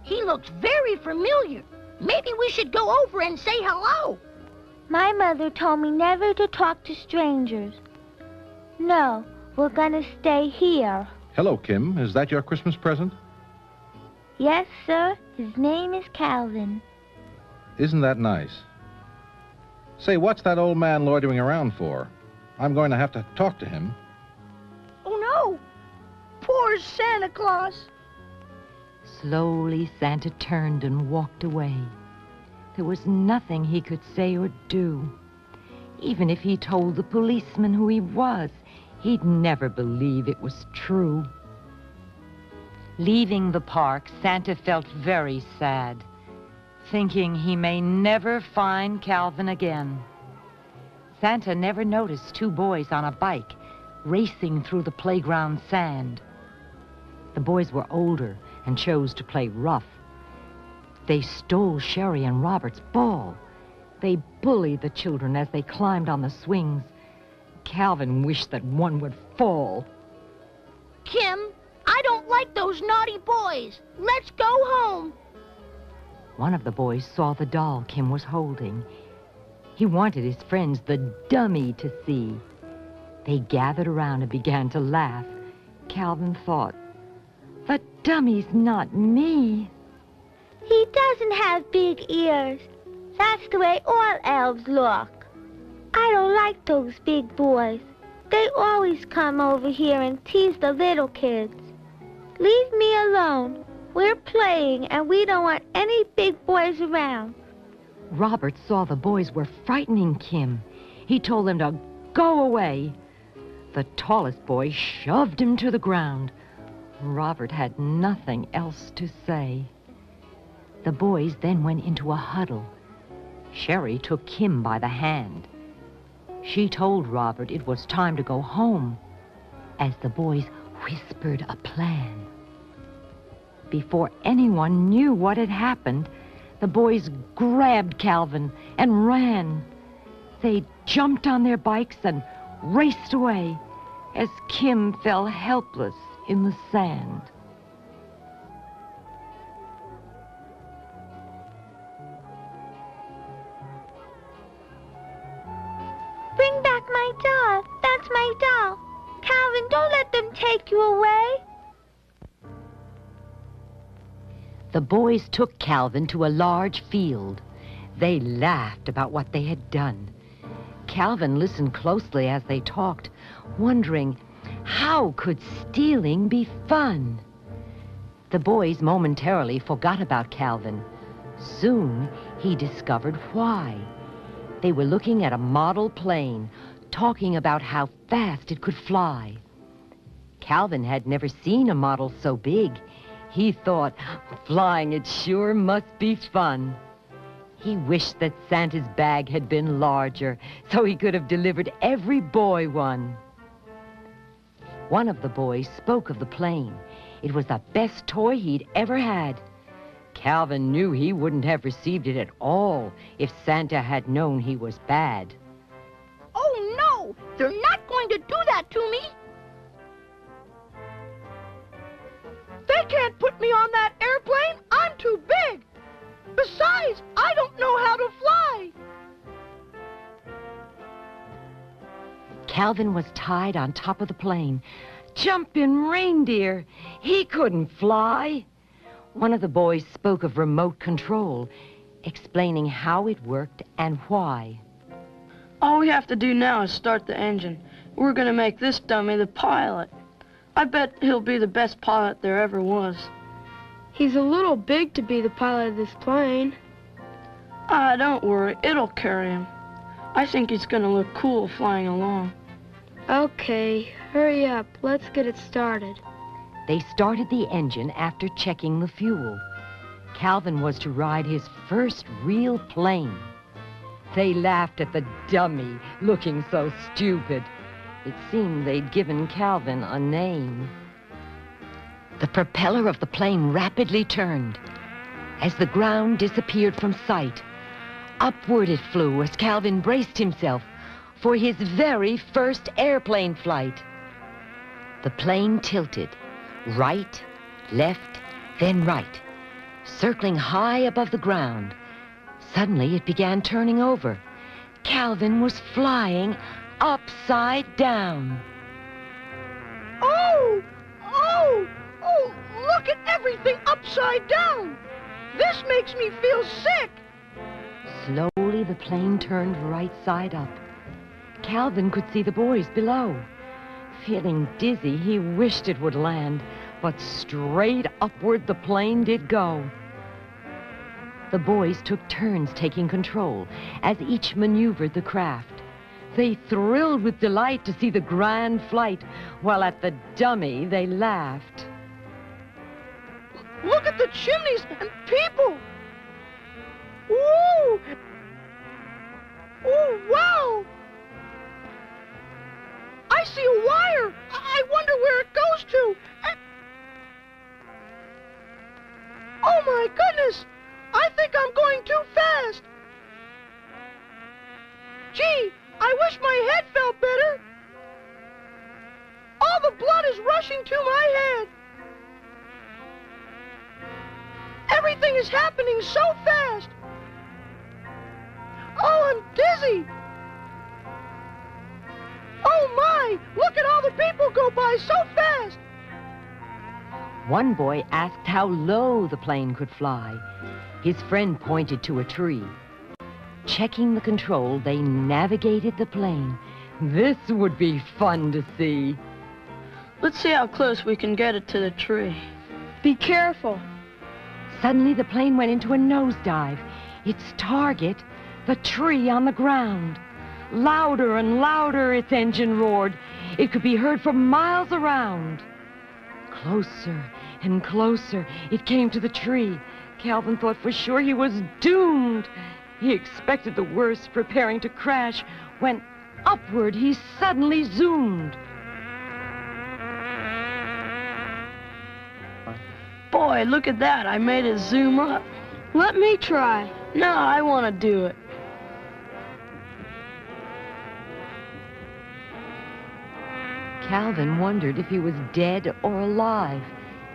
He looks very familiar. Maybe we should go over and say hello. My mother told me never to talk to strangers. No, we're gonna stay here. Hello, Kim. Is that your Christmas present? Yes, sir. His name is Calvin. Isn't that nice? Say, what's that old man loitering around for? I'm going to have to talk to him. Oh, no. Poor Santa Claus. Slowly, Santa turned and walked away. There was nothing he could say or do. Even if he told the policeman who he was, he'd never believe it was true. Leaving the park, Santa felt very sad, thinking he may never find Calvin again. Santa never noticed two boys on a bike racing through the playground sand. The boys were older and chose to play rough. They stole Sherry and Robert's ball. They bullied the children as they climbed on the swings. Calvin wished that one would fall. Kim, I don't like those naughty boys. Let's go home. One of the boys saw the doll Kim was holding. He wanted his friends, the dummy, to see. They gathered around and began to laugh. Calvin thought, "The dummy's not me." He doesn't have big ears. That's the way all elves look. I don't like those big boys. They always come over here and tease the little kids. Leave me alone. We're playing and we don't want any big boys around. Robert saw the boys were frightening Kim. He told them to go away. The tallest boy shoved him to the ground. Robert had nothing else to say. The boys then went into a huddle. Sherry took Kim by the hand. She told Robert it was time to go home, as the boys whispered a plan. Before anyone knew what had happened, the boys grabbed Calvin and ran. They jumped on their bikes and raced away as Kim fell helpless in the sand. Bring back my doll. That's my doll. Calvin, don't let them take you away. The boys took Calvin to a large field. They laughed about what they had done. Calvin listened closely as they talked, wondering, how could stealing be fun? The boys momentarily forgot about Calvin. Soon, he discovered why. They were looking at a model plane, talking about how fast it could fly. Calvin had never seen a model so big. He thought, flying it sure must be fun. He wished that Santa's bag had been larger, so he could have delivered every boy one. One of the boys spoke of the plane. It was the best toy he'd ever had. Calvin knew he wouldn't have received it at all if Santa had known he was bad. Oh, no! They're not going to do that to me! They can't put me on that airplane. I'm too big. Besides, I don't know how to fly. Calvin was tied on top of the plane. Jumpin' reindeer. He couldn't fly. One of the boys spoke of remote control, explaining how it worked and why. All we have to do now is start the engine. We're gonna make this dummy the pilot. I bet he'll be the best pilot there ever was. He's a little big to be the pilot of this plane. Don't worry, it'll carry him. I think he's gonna look cool flying along. Okay, hurry up. Let's get it started. They started the engine after checking the fuel. Calvin was to ride his first real plane. They laughed at the dummy looking so stupid. It seemed they'd given Calvin a name. The propeller of the plane rapidly turned. As the ground disappeared from sight, upward it flew as Calvin braced himself for his very first airplane flight. The plane tilted, right, left, then right, circling high above the ground. Suddenly it began turning over. Calvin was flying upside down. Oh! Oh! Oh! Look at everything upside down! This makes me feel sick! Slowly the plane turned right side up. Calvin could see the boys below. Feeling dizzy, he wished it would land, but straight upward the plane did go. The boys took turns taking control as each maneuvered the craft. They thrilled with delight to see the grand flight, while at the dummy they laughed. Look at the chimneys and people! Ooh! Oh, wow! I see a wire! I wonder where it goes to! Oh my goodness! I think I'm going too fast! Gee, I wish my head felt better! All the blood is rushing to my head! Everything is happening so fast! Oh, I'm dizzy! Oh my! Look at all the people go by so fast! One boy asked how low the plane could fly. His friend pointed to a tree. Checking the control, they navigated the plane. This would be fun to see. Let's see how close we can get it to the tree. Be careful. Suddenly the plane went into a nosedive. Its target, the tree on the ground. Louder and louder its engine roared. It could be heard for miles around. Closer and closer it came to the tree. Calvin thought for sure he was doomed. He expected the worst, preparing to crash, when upward he suddenly zoomed. Boy, look at that. I made it zoom up. Let me try. No, I want to do it. Calvin wondered if he was dead or alive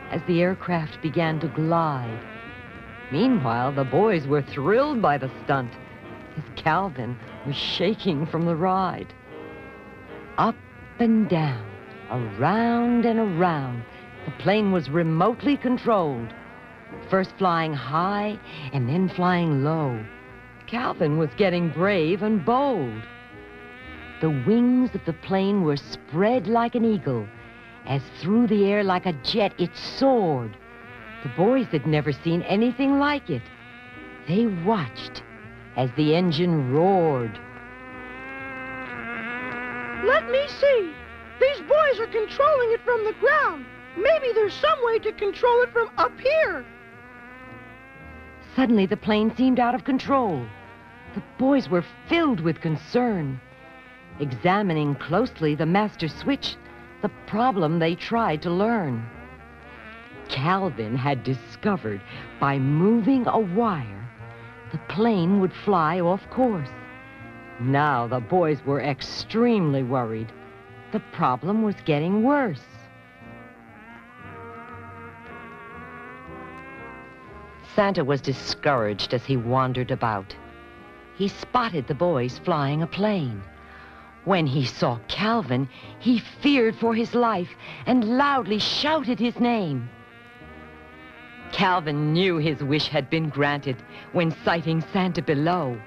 as the aircraft began to glide. Meanwhile, the boys were thrilled by the stunt as Calvin was shaking from the ride. Up and down, around and around, the plane was remotely controlled, first flying high and then flying low. Calvin was getting brave and bold. The wings of the plane were spread like an eagle, as through the air like a jet it soared. The boys had never seen anything like it. They watched as the engine roared. Let me see. These boys are controlling it from the ground. Maybe there's some way to control it from up here. Suddenly, the plane seemed out of control. The boys were filled with concern. Examining closely the master switch, the problem they tried to learn. Calvin had discovered by moving a wire, the plane would fly off course. Now the boys were extremely worried. The problem was getting worse. Santa was discouraged as he wandered about. He spotted the boys flying a plane. When he saw Calvin, he feared for his life and loudly shouted his name. Calvin knew his wish had been granted when sighting Santa below.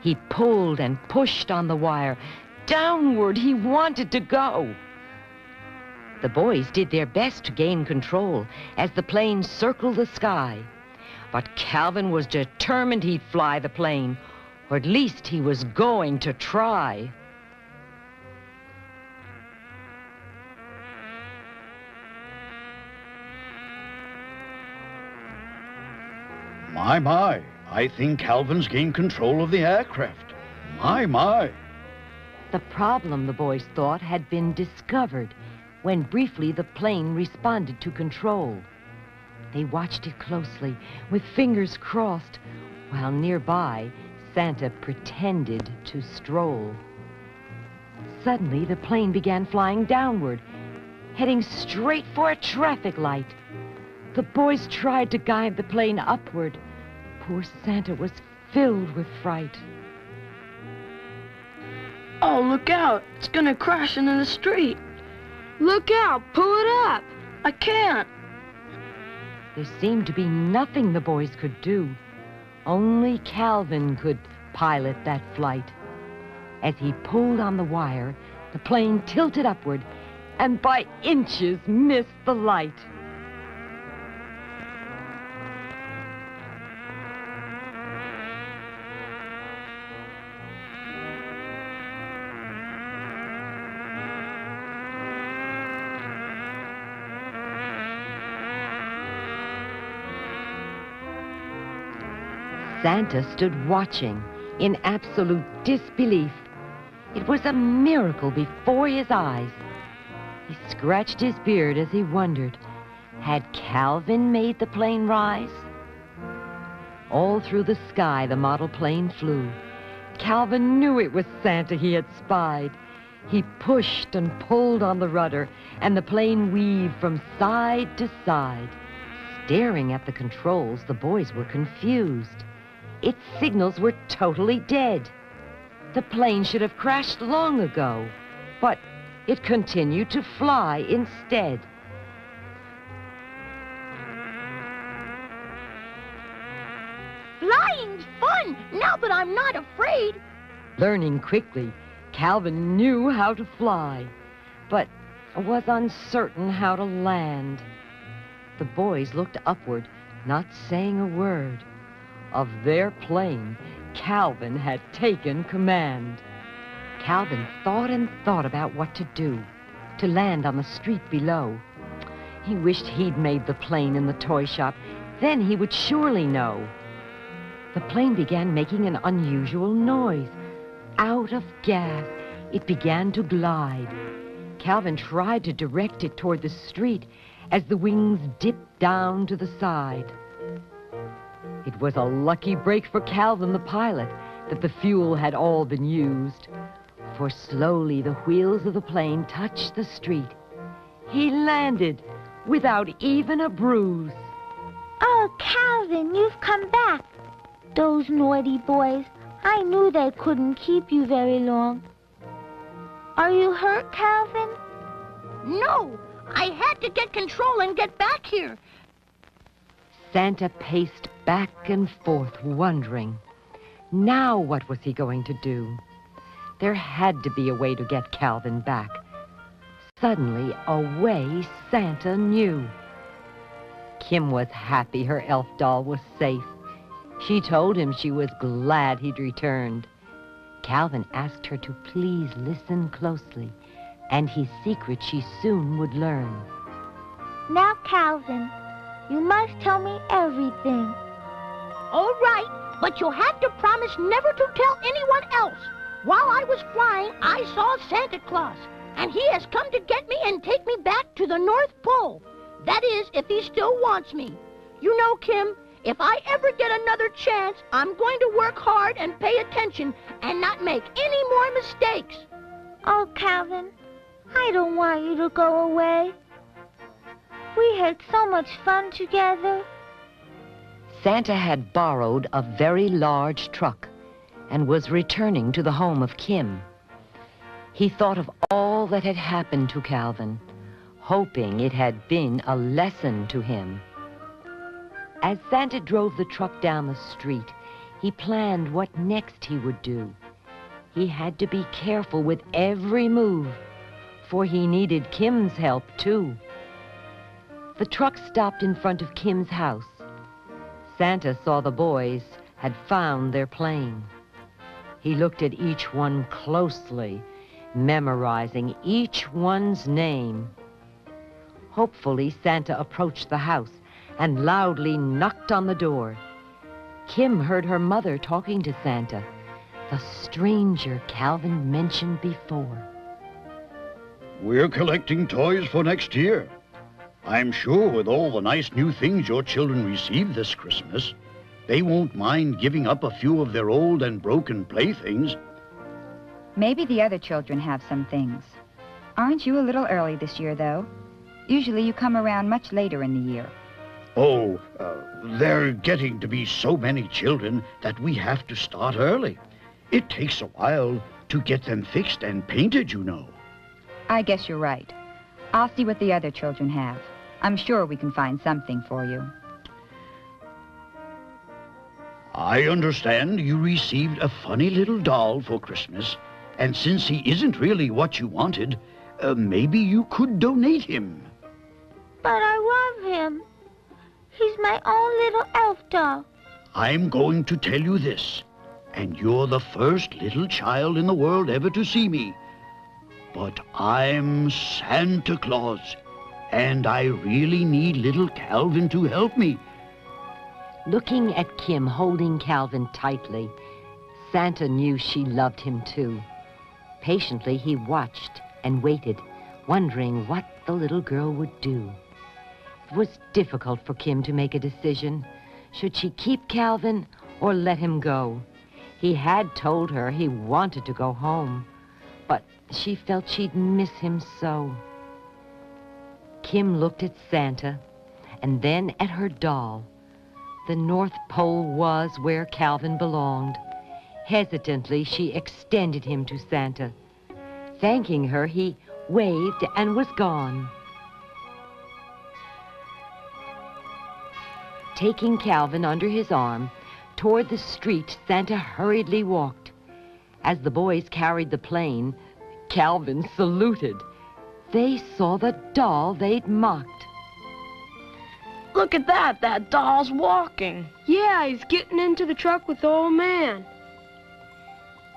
He pulled and pushed on the wire. Downward he wanted to go. The boys did their best to gain control as the plane circled the sky. But Calvin was determined he'd fly the plane, or at least he was going to try. My, I think Calvin's gained control of the aircraft. My. The problem, the boys thought, had been discovered when briefly the plane responded to control. They watched it closely, with fingers crossed, while nearby, Santa pretended to stroll. Suddenly, the plane began flying downward, heading straight for a traffic light. The boys tried to guide the plane upward. Poor Santa was filled with fright. Oh, look out. It's gonna crash into the street. Look out. Pull it up. I can't. There seemed to be nothing the boys could do. Only Calvin could pilot that flight. As he pulled on the wire, the plane tilted upward and by inches missed the light. Santa stood watching in absolute disbelief. It was a miracle before his eyes. He scratched his beard as he wondered, had Calvin made the plane rise? All through the sky the model plane flew. Calvin knew it was Santa he had spied. He pushed and pulled on the rudder, and the plane weaved from side to side. Staring at the controls, the boys were confused. Its signals were totally dead. The plane should have crashed long ago, but it continued to fly instead. Flying's fun, now that I'm not afraid. Learning quickly, Calvin knew how to fly, but was uncertain how to land. The boys looked upward, not saying a word. Of their plane, Calvin had taken command. Calvin thought and thought about what to do, to land on the street below. He wished he'd made the plane in the toy shop. Then he would surely know. The plane began making an unusual noise. Out of gas, it began to glide. Calvin tried to direct it toward the street as the wings dipped down to the side. It was a lucky break for Calvin, the pilot, that the fuel had all been used. For slowly the wheels of the plane touched the street. He landed without even a bruise. Oh, Calvin, you've come back. Those naughty boys. I knew they couldn't keep you very long. Are you hurt, Calvin? No, I had to get control and get back here. Santa paced back and forth, wondering. Now what was he going to do? There had to be a way to get Calvin back. Suddenly, a way Santa knew. Kim was happy her elf doll was safe. She told him she was glad he'd returned. Calvin asked her to please listen closely, and his secret she soon would learn. Now, Calvin, you must tell me everything. All right, but you'll have to promise never to tell anyone else. While I was flying, I saw Santa Claus, and he has come to get me and take me back to the North Pole. That is, if he still wants me. You know, Kim, if I ever get another chance, I'm going to work hard and pay attention and not make any more mistakes. Oh, Calvin, I don't want you to go away. We had so much fun together. Santa had borrowed a very large truck and was returning to the home of Kim. He thought of all that had happened to Calvin, hoping it had been a lesson to him. As Santa drove the truck down the street, he planned what next he would do. He had to be careful with every move, for he needed Kim's help, too. The truck stopped in front of Kim's house. Santa saw the boys had found their plane. He looked at each one closely, memorizing each one's name. Hopefully, Santa approached the house and loudly knocked on the door. Kim heard her mother talking to Santa, the stranger Calvin mentioned before. We're collecting toys for next year. I'm sure with all the nice new things your children receive this Christmas, they won't mind giving up a few of their old and broken playthings. Maybe the other children have some things. Aren't you a little early this year, though? Usually you come around much later in the year. Oh, there are getting to be so many children that we have to start early. It takes a while to get them fixed and painted, you know. I guess you're right. I'll see what the other children have. I'm sure we can find something for you. I understand you received a funny little doll for Christmas, and since he isn't really what you wanted, maybe you could donate him. But I love him. He's my own little elf doll. I'm going to tell you this, and you're the first little child in the world ever to see me. But I'm Santa Claus, and I really need little Calvin to help me. Looking at Kim holding Calvin tightly, Santa knew she loved him too. Patiently, he watched and waited, wondering what the little girl would do. It was difficult for Kim to make a decision. Should she keep Calvin or let him go? He had told her he wanted to go home, but she felt she'd miss him so. Kim looked at Santa and then at her doll. The North Pole was where Calvin belonged. Hesitantly, she extended him to Santa. Thanking her, he waved and was gone. Taking Calvin under his arm, toward the street, Santa hurriedly walked. As the boys carried the plane, Calvin saluted. They saw the doll they'd mocked. Look at that! That doll's walking. Yeah, he's getting into the truck with the old man.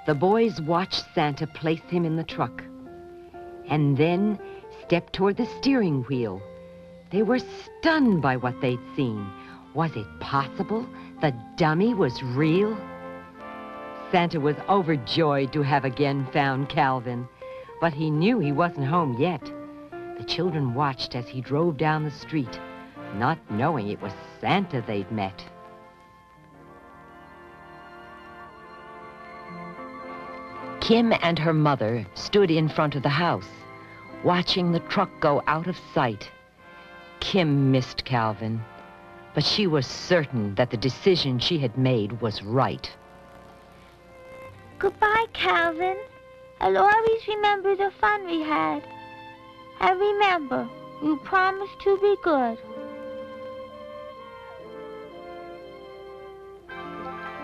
The boys watched Santa place him in the truck, and then stepped toward the steering wheel. They were stunned by what they'd seen. Was it possible the dummy was real? Santa was overjoyed to have again found Calvin, but he knew he wasn't home yet. The children watched as he drove down the street, not knowing it was Santa they'd met. Kim and her mother stood in front of the house, watching the truck go out of sight. Kim missed Calvin, but she was certain that the decision she had made was right. Goodbye, Calvin. I'll always remember the fun we had. And remember, you promised to be good.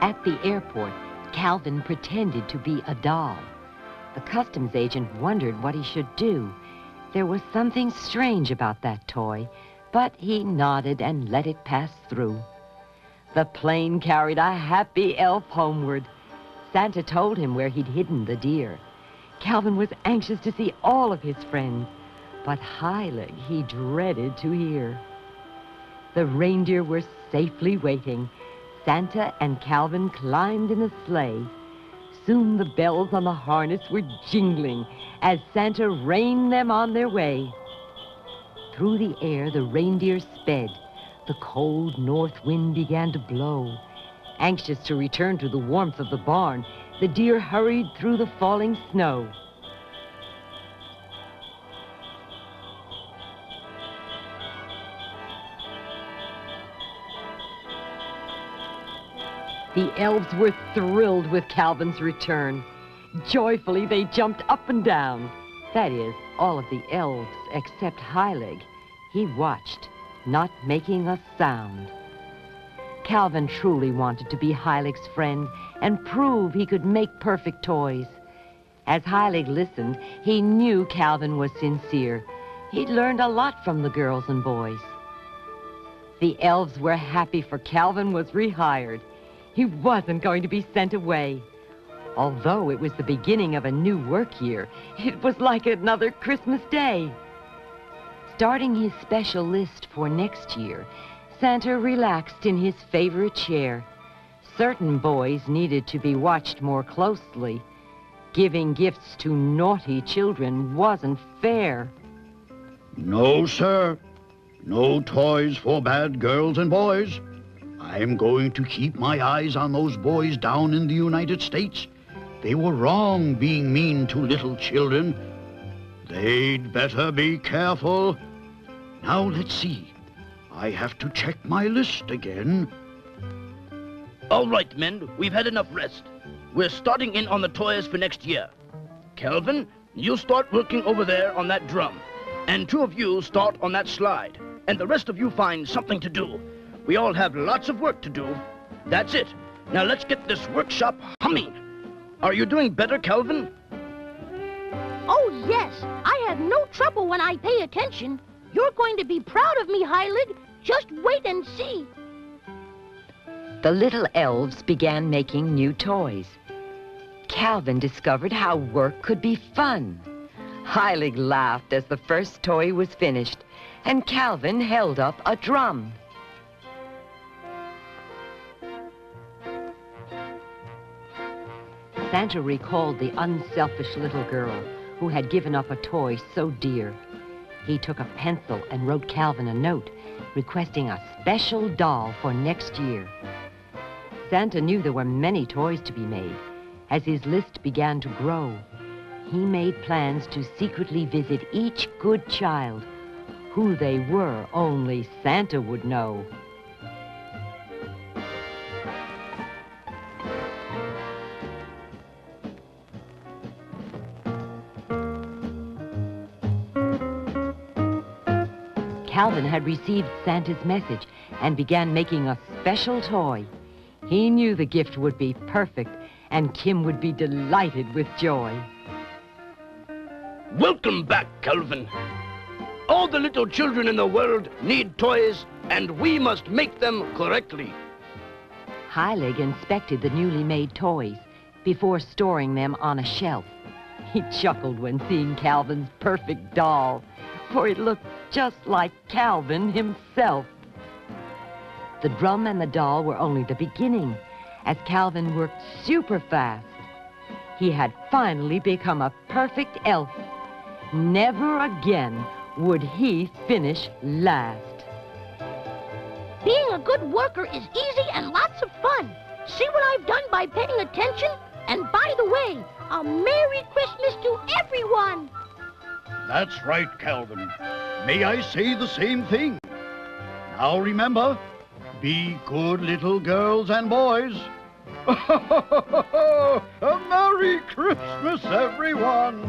At the airport, Calvin pretended to be a doll. The customs agent wondered what he should do. There was something strange about that toy, but he nodded and let it pass through. The plane carried a happy elf homeward. Santa told him where he'd hidden the deer. Calvin was anxious to see all of his friends, but Heilig he dreaded to hear. The reindeer were safely waiting. Santa and Calvin climbed in the sleigh. Soon the bells on the harness were jingling as Santa reined them on their way. Through the air the reindeer sped. The cold north wind began to blow. Anxious to return to the warmth of the barn, the deer hurried through the falling snow. The elves were thrilled with Calvin's return. Joyfully, they jumped up and down. That is, all of the elves except Heilig. He watched, not making a sound. Calvin truly wanted to be Heilig's friend and prove he could make perfect toys. As Heilig listened, he knew Calvin was sincere. He'd learned a lot from the girls and boys. The elves were happy, for Calvin was rehired. He wasn't going to be sent away. Although it was the beginning of a new work year, it was like another Christmas Day. Starting his special list for next year, Santa relaxed in his favorite chair. Certain boys needed to be watched more closely. Giving gifts to naughty children wasn't fair. No, sir. No toys for bad girls and boys. I'm going to keep my eyes on those boys down in the United States. They were wrong being mean to little children. They'd better be careful. Now, let's see. I have to check my list again. All right, men, we've had enough rest. We're starting in on the toys for next year. Calvin, you start working over there on that drum. And 2 of you start on that slide. And the rest of you find something to do. We all have lots of work to do. That's it. Now let's get this workshop humming. Are you doing better, Calvin? Oh, yes. I have no trouble when I pay attention. You're going to be proud of me, Heilig. Just wait and see. The little elves began making new toys. Calvin discovered how work could be fun. Heilig laughed as the first toy was finished, and Calvin held up a drum. Santa recalled the unselfish little girl who had given up a toy so dear. He took a pencil and wrote Calvin a note requesting a special doll for next year. Santa knew there were many toys to be made. As his list began to grow, he made plans to secretly visit each good child. Who they were, only Santa would know. Calvin had received Santa's message and began making a special toy. He knew the gift would be perfect, and Kim would be delighted with joy. Welcome back, Calvin. All the little children in the world need toys, and we must make them correctly. Heilig inspected the newly made toys before storing them on a shelf. He chuckled when seeing Calvin's perfect doll, for it looked just like Calvin himself. The drum and the doll were only the beginning, as Calvin worked super fast. He had finally become a perfect elf. Never again would he finish last. Being a good worker is easy and lots of fun. See what I've done by paying attention? And by the way, a Merry Christmas to everyone! That's right, Calvin. May I say the same thing? Now remember, be good little girls and boys. A Merry Christmas, everyone!